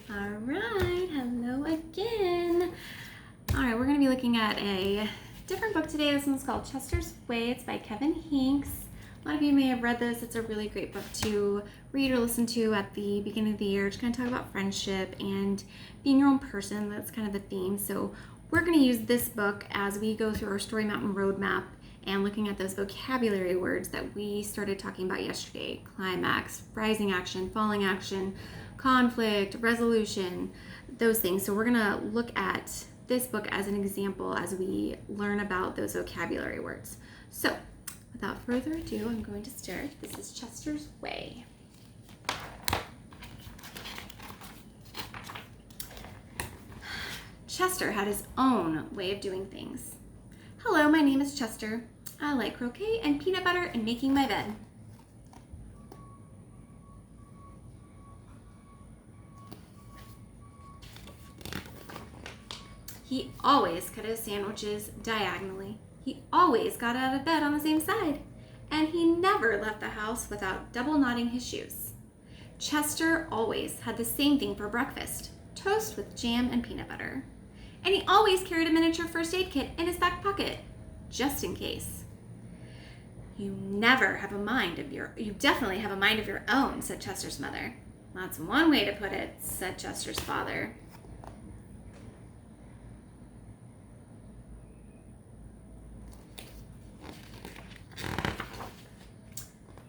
All right, hello again. All right, we're going to be looking at a different book today. This one's called Chester's Way. It's by Kevin Hincks. A lot of you may have read this. It's a really great book to read or listen to at the beginning of the year to kind of talk about friendship and being your own person. That's kind of the theme. So we're going to use this book as we go through our Story Mountain roadmap and looking at those vocabulary words that we started talking about yesterday. Climax, rising action, falling action, conflict, resolution, those things. So we're going to look at this book as an example as we learn about those vocabulary words. So without further ado, I'm going to start. This is Chester's Way. Chester had his own way of doing things. Hello, my name is Chester. I like croquet and peanut butter and making my bed. He always cut his sandwiches diagonally. He always got out of bed on the same side. And he never left the house without double knotting his shoes. Chester always had the same thing for breakfast, toast with jam and peanut butter. And he always carried a miniature first aid kit in his back pocket, just in case. You definitely have a mind of your own, said Chester's mother. That's one way to put it, said Chester's father.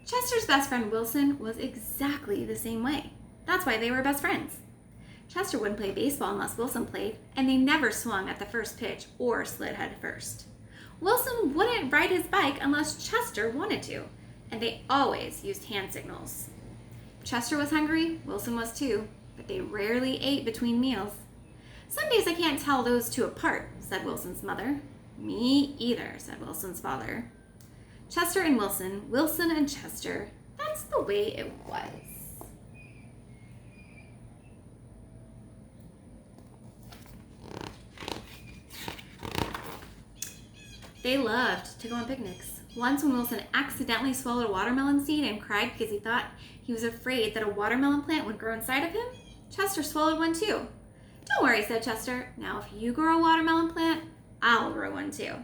Chester's best friend Wilson was exactly the same way. That's why they were best friends. Chester wouldn't play baseball unless Wilson played, and they never swung at the first pitch or slid head first. Wilson wouldn't ride his bike unless Chester wanted to, and they always used hand signals. If Chester was hungry, Wilson was too, but they rarely ate between meals. Some days I can't tell those two apart, said Wilson's mother. Me either, said Wilson's father. Chester and Wilson, Wilson and Chester, that's the way it was. They loved to go on picnics. Once when Wilson accidentally swallowed a watermelon seed and cried because he thought he was afraid that a watermelon plant would grow inside of him, Chester swallowed one too. Don't worry, said Chester. Now if you grow a watermelon plant, I'll grow one too.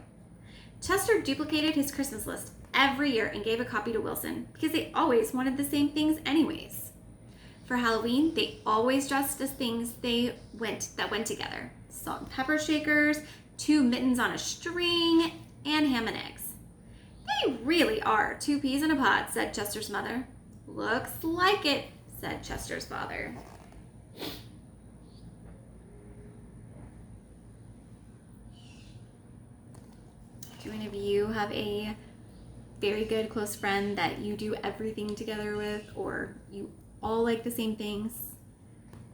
Chester duplicated his Christmas list every year and gave a copy to Wilson because they always wanted the same things anyways. For Halloween, they always dressed as things that went together. Salt and pepper shakers, 2 mittens on a string, and ham and eggs. They really are 2 peas in a pod, said Chester's mother. Looks like it, said Chester's father. Do any of you have a very good close friend that you do everything together with, or you all like the same things?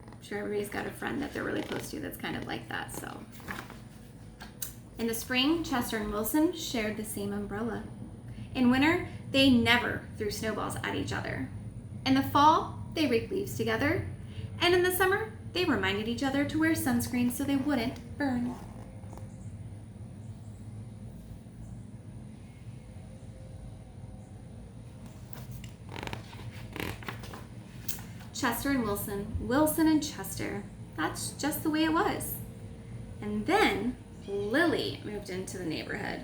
I'm sure everybody's got a friend that they're really close to that's kind of like that, so. In the spring, Chester and Wilson shared the same umbrella. In winter, they never threw snowballs at each other. In the fall, they raked leaves together. And in the summer, they reminded each other to wear sunscreen so they wouldn't burn. Chester and Wilson, Wilson and Chester. That's just the way it was. And then Lily moved into the neighborhood.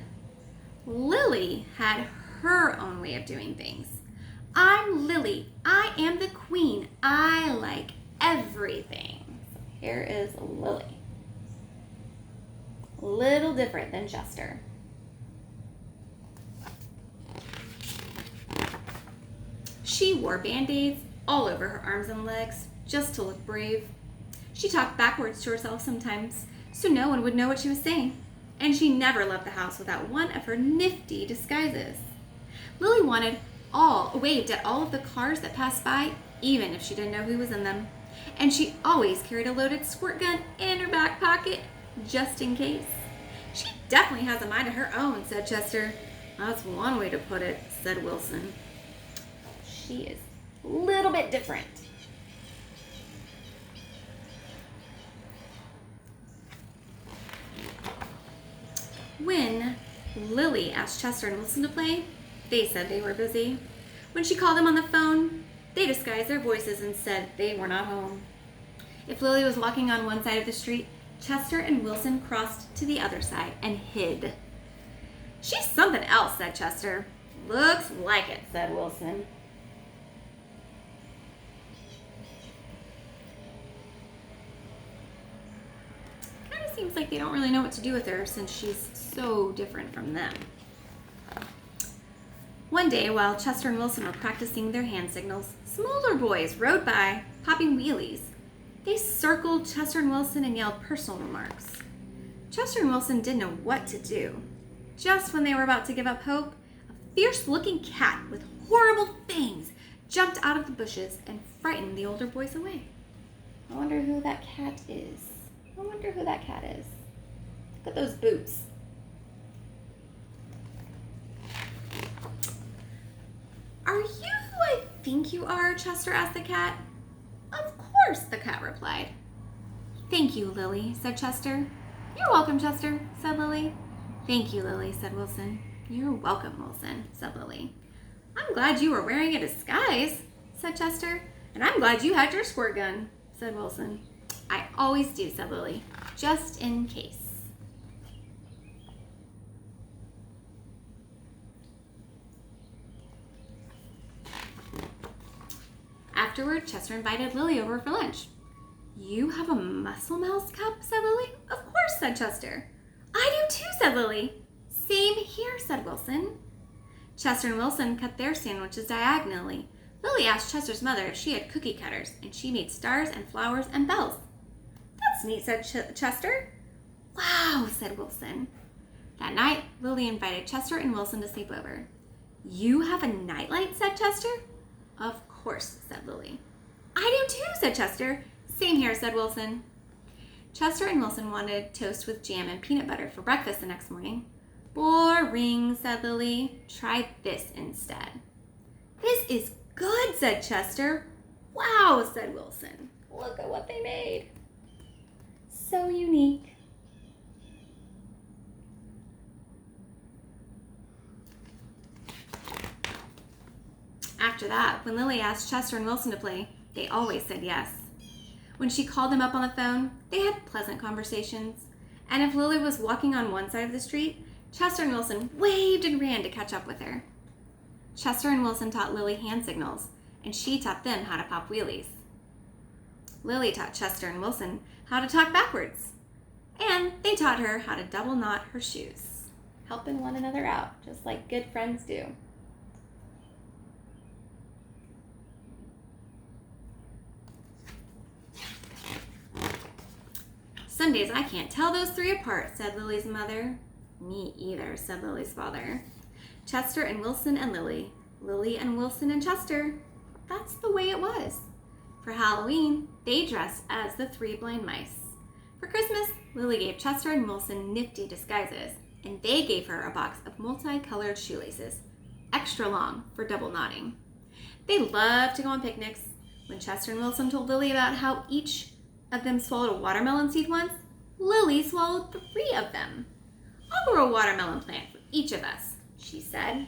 Lily had her own way of doing things. I'm Lily. I am the queen. I like everything. Here is Lily. A little different than Chester. She wore band-aids all over her arms and legs just to look brave. She talked backwards to herself sometimes, so no one would know what she was saying. And she never left the house without one of her nifty disguises. Lily waved at all of the cars that passed by, even if she didn't know who was in them. And she always carried a loaded squirt gun in her back pocket, just in case. She definitely has a mind of her own, said Chester. That's one way to put it, said Wilson. She is a little bit different. When Lily asked Chester and Wilson to play, they said they were busy. When she called them on the phone, they disguised their voices and said they were not home. If Lily was walking on one side of the street, Chester and Wilson crossed to the other side and hid. "She's something else," said Chester. "Looks like it," said Wilson. Kind of seems like they don't really know what to do with her since she's so different from them. One day, while Chester and Wilson were practicing their hand signals, some older boys rode by, popping wheelies. They circled Chester and Wilson and yelled personal remarks. Chester and Wilson didn't know what to do. Just when they were about to give up hope, a fierce-looking cat with horrible fangs jumped out of the bushes and frightened the older boys away. I wonder who that cat is. Look at those boots. "Are you who I think you are?" Chester asked the cat. "Of course," the cat replied. "Thank you, Lily," said Chester. "You're welcome, Chester," said Lily. "Thank you, Lily," said Wilson. "You're welcome, Wilson," said Lily. "I'm glad you were wearing a disguise," said Chester. "And I'm glad you had your squirt gun," said Wilson. "I always do," said Lily, "just in case." Afterward, Chester invited Lily over for lunch. "You have a Muscle Mouse cup?" said Lily. "Of course," said Chester. "I do too," said Lily. "Same here," said Wilson. Chester and Wilson cut their sandwiches diagonally. Lily asked Chester's mother if she had cookie cutters, and she made stars and flowers and bells. "That's neat," said Chester. "Wow," said Wilson. That night, Lily invited Chester and Wilson to sleep over. "You have a nightlight?" said Chester. "Of course," said Lily. "I do too," said Chester. "Same here," said Wilson. Chester and Wilson wanted toast with jam and peanut butter for breakfast the next morning. "Boring," said Lily. "Try this instead." "This is good," said Chester. "Wow," said Wilson. "Look at what they made. So unique." After that, when Lily asked Chester and Wilson to play, they always said yes. When she called them up on the phone, they had pleasant conversations. And if Lily was walking on one side of the street, Chester and Wilson waved and ran to catch up with her. Chester and Wilson taught Lily hand signals, and she taught them how to pop wheelies. Lily taught Chester and Wilson how to talk backwards, and they taught her how to double knot her shoes, helping one another out, just like good friends do. "Some days I can't tell those three apart," said Lily's mother. "Me either," said Lily's father. Chester and Wilson and Lily. Lily and Wilson and Chester. That's the way it was. For Halloween, they dressed as the three blind mice. For Christmas, Lily gave Chester and Wilson nifty disguises, and they gave her a box of multicolored shoelaces, extra long for double knotting. They loved to go on picnics. When Chester and Wilson told Lily about how each of them swallowed a watermelon seed once, Lily swallowed 3 of them. "I'll grow a watermelon plant for each of us," she said.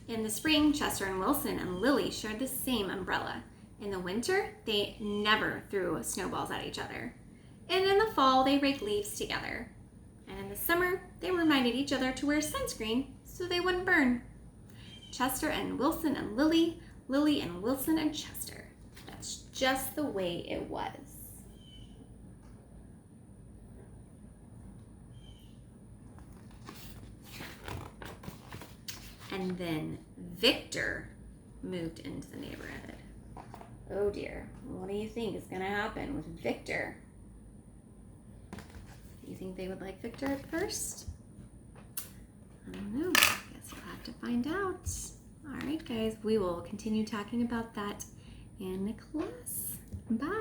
In the spring, Chester and Wilson and Lily shared the same umbrella. In the winter, they never threw snowballs at each other. And in the fall, they raked leaves together. And in the summer, they reminded each other to wear sunscreen so they wouldn't burn. Chester and Wilson and Lily, Lily and Wilson and Chester. That's just the way it was. And then Victor moved into the neighborhood. Oh dear, what do you think is going to happen with Victor? Do you think they would like Victor at first? I don't know. Guess we'll have to find out. All right, guys, we will continue talking about that in class. Bye.